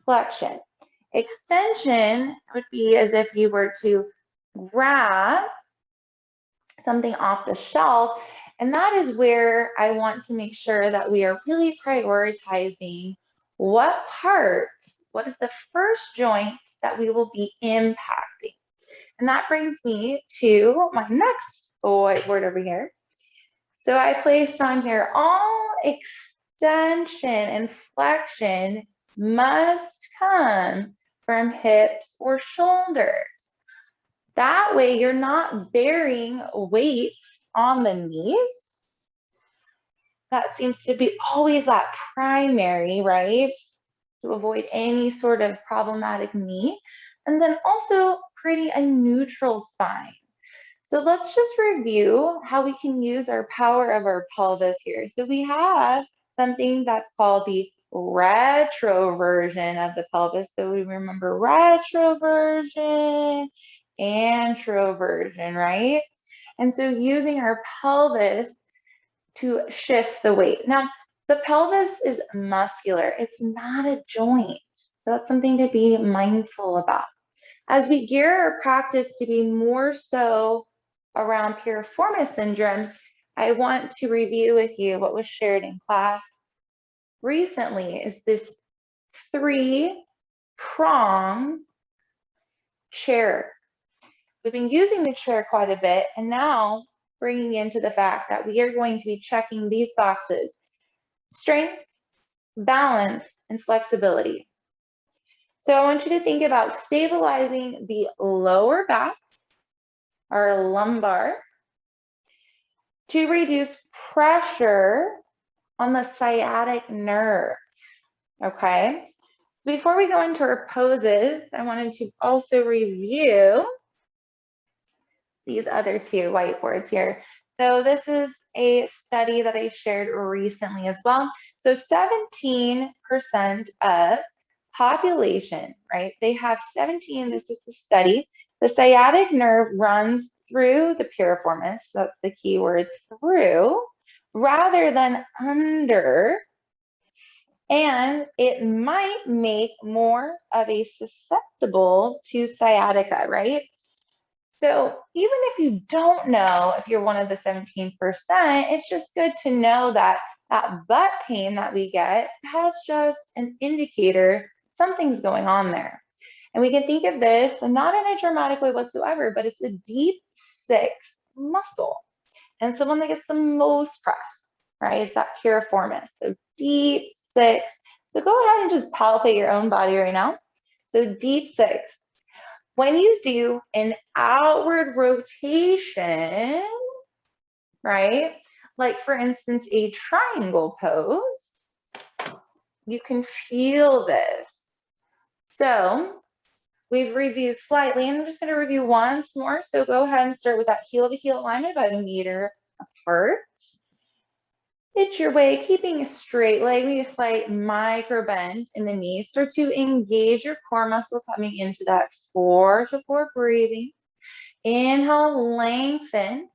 flexion. Extension would be as if you were to grab something off the shelf. And that is where I want to make sure that we are really prioritizing what parts, what is the first joint that we will be impacting. And that brings me to my next whiteboard over here. So I placed on here, all extension and flexion must come from hips or shoulders. That way you're not bearing weight on the knees. That seems to be always that primary, right? To avoid any sort of problematic knee. And then also creating a neutral spine. So let's just review how we can use our power of our pelvis here. So we have something that's called the retroversion of the pelvis. So we remember retroversion, anteroversion, right? And so using our pelvis to shift the weight. Now, the pelvis is muscular. It's not a joint. So that's something to be mindful about. As we gear our practice to be more so around Piriformis Syndrome, I want to review with you what was shared in class recently is this 3-prong chair. We've been using the chair quite a bit, and now bringing into the fact that we are going to be checking these boxes: strength, balance, and flexibility. So I want you to think about stabilizing the lower back, our lumbar, to reduce pressure on the sciatic nerve, okay? Before we go into our poses, I wanted to also review these other two whiteboards here. So this is a study that I shared recently as well. So 17% of population, right? They have 17, this is the study. The sciatic nerve runs through the piriformis, that's the key word, through, rather than under, and it might make more of a susceptible to sciatica, right? So even if you don't know if you're one of the 17%, it's just good to know that that butt pain that we get, that's just an indicator something's going on there. And we can think of this, and not in a dramatic way whatsoever, but it's a deep sixth muscle. And it's the one that gets the most press, right? It's that piriformis, so deep sixth. So go ahead and just palpate your own body right now. So deep sixth. When you do an outward rotation, right? Like for instance, a triangle pose, you can feel this. So we've reviewed slightly, and I'm just going to review once more. So go ahead and start with that heel to heel alignment, about 1 meter apart. Hit your way, keeping a straight leg, maybe a slight micro bend in the knees. Start to engage your core muscle coming into that 4-4 breathing. Inhale, lengthen.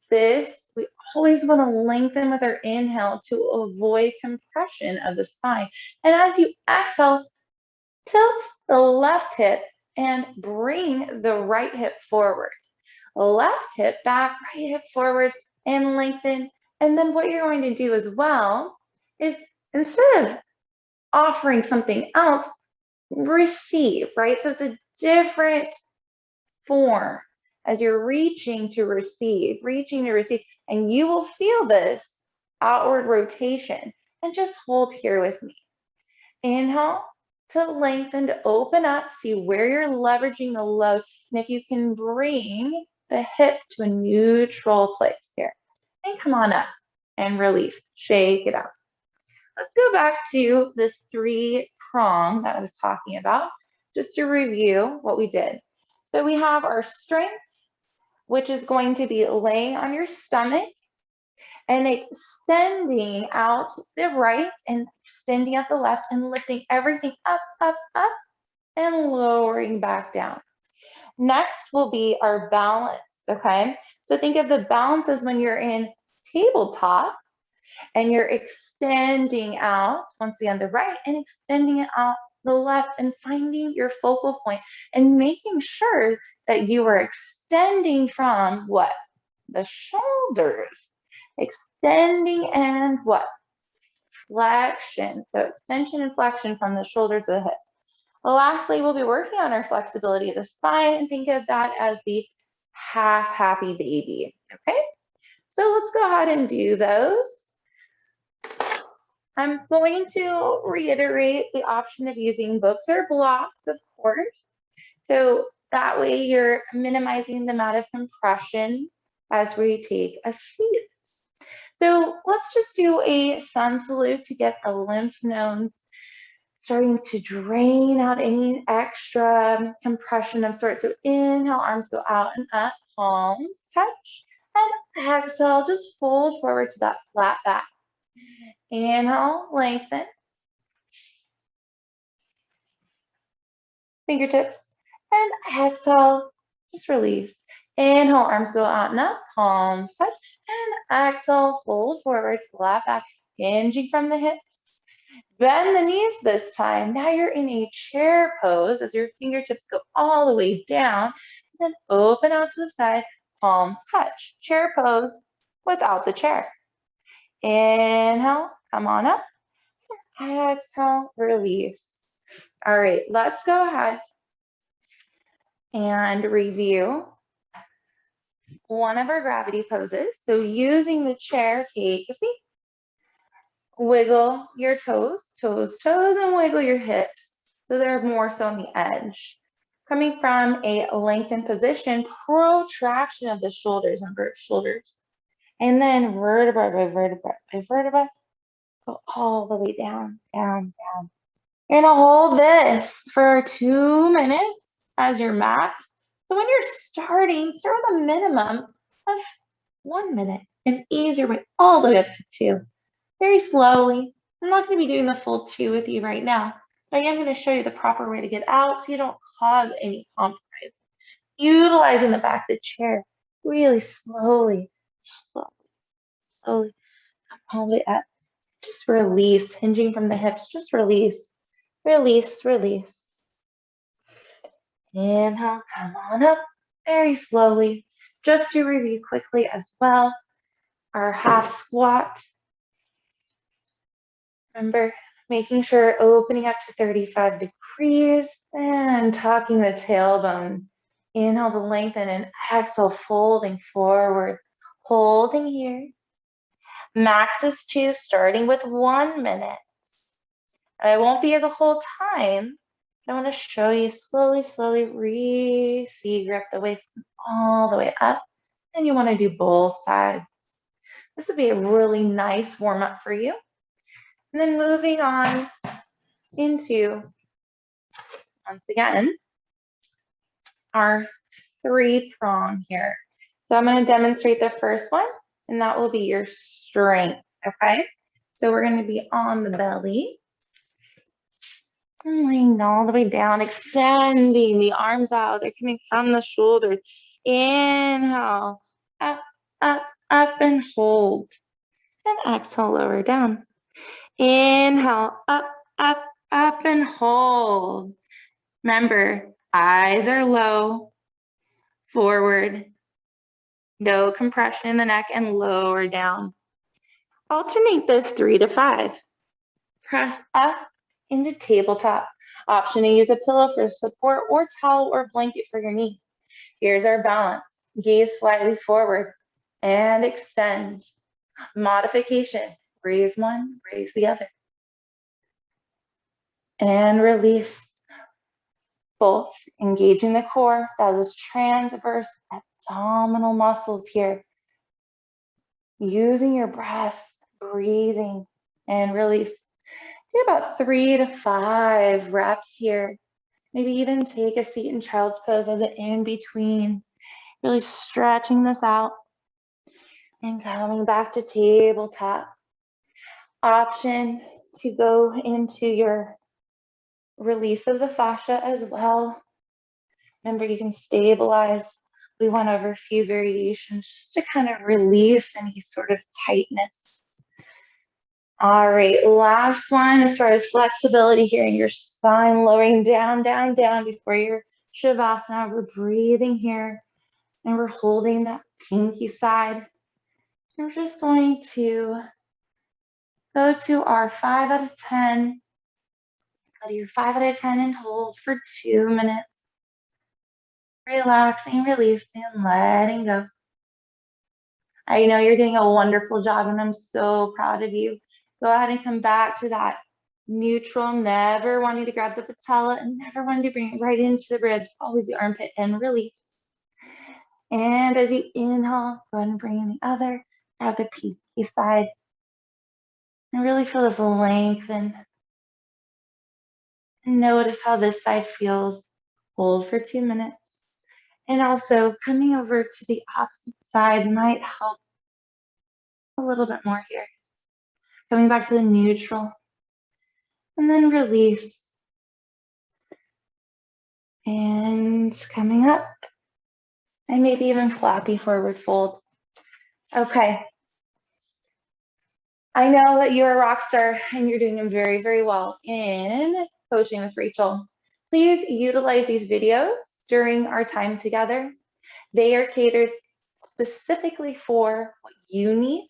This, we always want to lengthen with our inhale to avoid compression of the spine. And as you exhale, tilt the left hip and bring the right hip forward. Left hip back, right hip forward, and lengthen. And then what you're going to do as well is, instead of offering something else, receive, right? So it's a different form as you're reaching to receive, and you will feel this outward rotation. And just hold here with me. Inhale to lengthen, to open up, see where you're leveraging the load, and if you can bring the hip to a neutral place here. And come on up and release, shake it out. Let's go back to this 3-prong that I was talking about, just to review what we did. So we have our strength, which is going to be laying on your stomach and extending out the right and extending out the left and lifting everything up, up, up, and lowering back down. Next will be our balance, okay? So think of the balance as when you're in tabletop and you're extending out, once again, the right, and extending it out the left, and finding your focal point and making sure that you are extending from what? The shoulders. Extending and what? Flexion. So extension and flexion from the shoulders to the hips. Lastly, we'll be working on our flexibility of the spine, and think of that as the half happy baby, okay? So let's go ahead and do those. I'm going to reiterate the option of using books or blocks, of course. So that way you're minimizing the amount of compression as we take a seat. So let's just do a sun salute to get the lymph nodes starting to drain out any extra compression of sorts. So inhale, arms go out and up, palms touch, and exhale, just fold forward to that flat back. Inhale, lengthen. Fingertips, and exhale, just release. Inhale, arms go out and up, palms touch, and exhale, fold forward, flat back, hinging from the hips. Bend the knees this time. Now you're in a chair pose as your fingertips go all the way down. Then open out to the side, palms touch. Chair pose without the chair. Inhale, come on up. Exhale, release. All right, let's go ahead and review one of our gravity poses. So using the chair, take a seat. Wiggle your toes, toes, toes, and wiggle your hips so they're more so on the edge. Coming from a lengthened position, protraction of the shoulders, remember shoulders. And then vertebra by vertebra by vertebra, go all the way down, down, down. You're gonna hold this for 2 minutes as your max. So when you're starting, start with a minimum of 1 minute, and ease your way all the way up to 2. Very slowly. I'm not going to be doing the full 2 with you right now, but I am going to show you the proper way to get out so you don't cause any compromise. Utilizing the back of the chair, really slowly, slowly, slowly, come all the way up. Just release, hinging from the hips, just release, release, release. Inhale, come on up, very slowly. Just to review quickly as well, our half squat. Remember, making sure opening up to 35 degrees and tucking the tailbone. Inhale to lengthen and exhale, folding forward, holding here. Max is 2, starting with 1 minute. I won't be here the whole time. I want to show you slowly, slowly grip the waist all the way up. And you want to do both sides. This would be a really nice warm up for you. And then moving on into, once again, our 3-prong here. So I'm going to demonstrate the first one, and that will be your strength, okay? So we're going to be on the belly, and laying all the way down, extending the arms out. They're coming from the shoulders. Inhale, up, up, up, and hold. And exhale, lower down. Inhale, up, up, up, and hold. Remember, eyes are low, forward, no compression in the neck, and lower down. Alternate this 3 to 5. Press up into tabletop. Option to use a pillow for support or towel or blanket for your knees. Here's our balance. Gaze slightly forward and extend. Modification. Raise one, raise the other. And release. Both engaging the core, those transverse abdominal muscles here. Using your breath, breathing, and release. Do about 3 to 5 reps here. Maybe even take a seat in child's pose as an in between. Really stretching this out. And coming back to tabletop. Option to go into your release of the fascia as well. Remember, you can stabilize. We went over a few variations just to kind of release any sort of tightness. All right, last one as far as flexibility here in your spine, lowering down, down, down before your Shavasana. We're breathing here and we're holding that pinky side. And we're just going to go to our 5 out of 10. Go to your 5 out of 10 and hold for 2 minutes. Relaxing, releasing, and letting go. I know you're doing a wonderful job and I'm so proud of you. Go ahead and come back to that neutral, never wanting to grab the patella and never wanting to bring it right into the ribs, always the armpit and release. And as you inhale, go ahead and bring in the other, grab the pinky side, and really feel this lengthen. And notice how this side feels. Hold for 2 minutes. And also coming over to the opposite side might help a little bit more here. Coming back to the neutral. And then release. And coming up. And maybe even floppy forward fold. Okay. I know that you're a rock star and you're doing very, very well in coaching with Rachel. Please utilize these videos during our time together. They are catered specifically for what you need,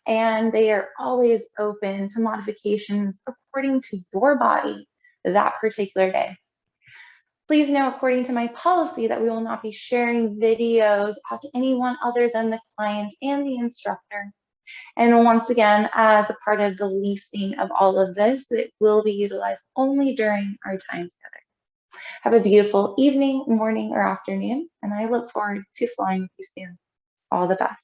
and they are always open to modifications according to your body that particular day. Please know, according to my policy, that we will not be sharing videos out to anyone other than the client and the instructor. And once again, as a part of the leasing of all of this, it will be utilized only during our time together. Have a beautiful evening, morning, or afternoon, and I look forward to flying with you soon. All the best.